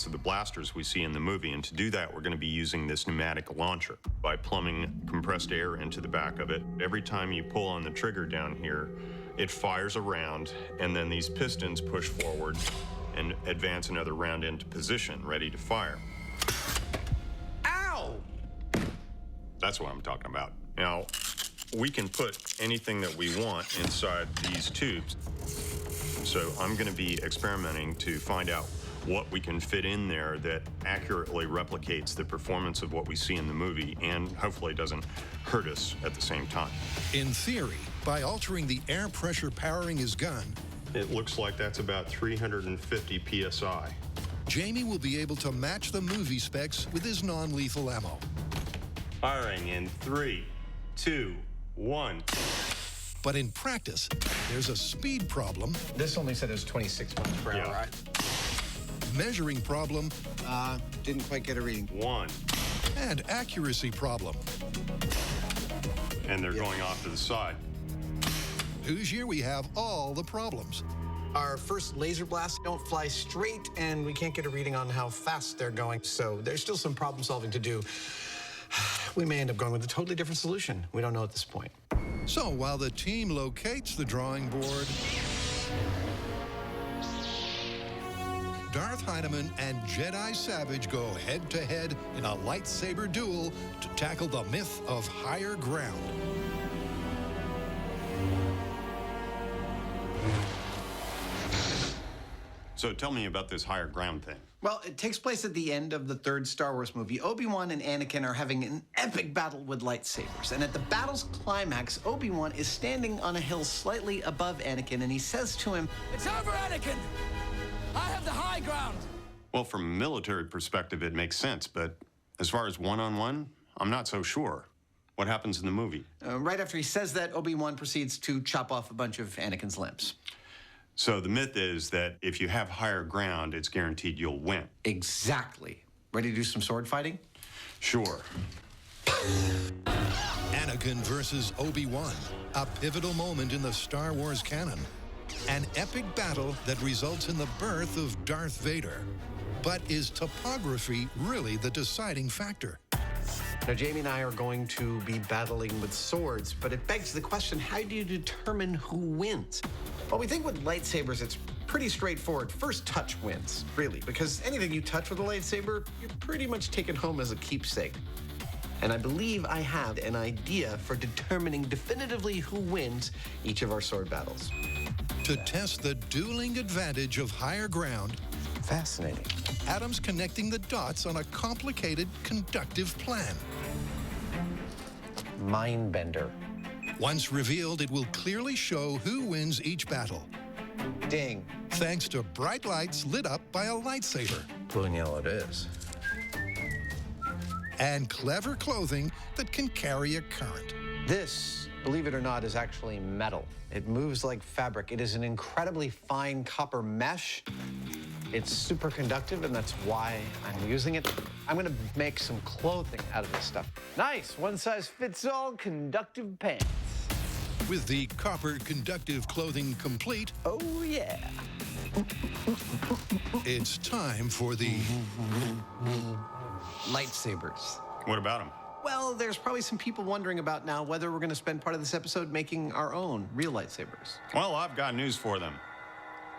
performance of the blasters we see in the movie. And to do that, we're going to be using this pneumatic launcher by plumbing compressed air into the back of it. Every time you pull on the trigger down here, it fires a round, and then these pistons push forward and advance another round into position, ready to fire. Ow! That's what I'm talking about. Now, we can put anything that we want inside these tubes. So I'm going to be experimenting to find out what we can fit in there that accurately replicates the performance of what we see in the movie and hopefully doesn't hurt us at the same time. In theory, by altering the air pressure powering his gun, it looks like that's about 350 PSI. Jamie will be able to match the movie specs with his non-lethal ammo. Firing in 3, 2, 1. But in practice, there's a speed problem. This only said it was 26 miles per hour, right? Measuring problem. Didn't quite get a reading. 1. And accuracy problem. And they're going off to the side. Whose year we have all the problems. Our first laser blasts don't fly straight, and we can't get a reading on how fast they're going, so there's still some problem solving to do. We may end up going with a totally different solution. We don't know at this point. So while the team locates the drawing board, Darth Heineman and Jedi Savage go head-to-head in a lightsaber duel to tackle the myth of higher ground. So tell me about this higher ground thing. Well, it takes place at the end of the third Star Wars movie. Obi-Wan and Anakin are having an epic battle with lightsabers. And at the battle's climax, Obi-Wan is standing on a hill slightly above Anakin, and he says to him, "It's over, Anakin! I have the high ground!" Well, from a military perspective, it makes sense, but as far as one-on-one, I'm not so sure. What happens in the movie? Right after he says that, Obi-Wan proceeds to chop off a bunch of Anakin's limbs. So the myth is that if you have higher ground, it's guaranteed you'll win. Exactly. Ready to do some sword fighting? Sure. Anakin versus Obi-Wan, a pivotal moment in the Star Wars canon. An epic battle that results in the birth of Darth Vader. But is topography really the deciding factor? Now, Jamie and I are going to be battling with swords, but it begs the question, how do you determine who wins? Well, we think with lightsabers, it's pretty straightforward. First touch wins, really, because anything you touch with a lightsaber, you're pretty much taken home as a keepsake. And I believe I have an idea for determining definitively who wins each of our sword battles. To test the dueling advantage of higher ground, Fascinating. Adam's connecting the dots on a complicated conductive plan. Mindbender. Once revealed, it will clearly show who wins each battle, Ding. thanks to bright lights lit up by a lightsaber Blue and yellow it is. and clever clothing that can carry a current. This, believe it or not, is actually metal. It moves like fabric. It is an incredibly fine copper mesh. It's super conductive, and that's why I'm using it. I'm gonna make some clothing out of this stuff. Nice, one-size-fits-all conductive pants. With the copper conductive clothing complete, Oh, yeah. it's time for the Lightsabers. What about them? Well, there's probably some people wondering about now whether we're gonna spend part of this episode making our own real lightsabers. Well, I've got news for them.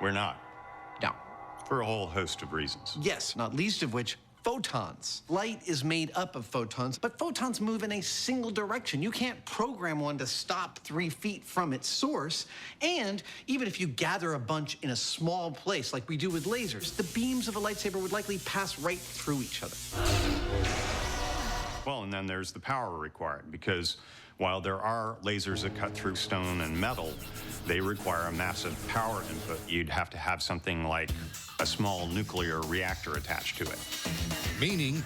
We're not. No. For a whole host of reasons. Yes, not least of which, photons. Light is made up of photons, but photons move in a single direction. You can't program one to stop 3 feet from its source. And even if you gather a bunch in a small place like we do with lasers, the beams of a lightsaber would likely pass right through each other. Well, and then there's the power required, because while there are lasers that cut through stone and metal, they require a massive power input. You'd have to have something like a small nuclear reactor attached to it. meaning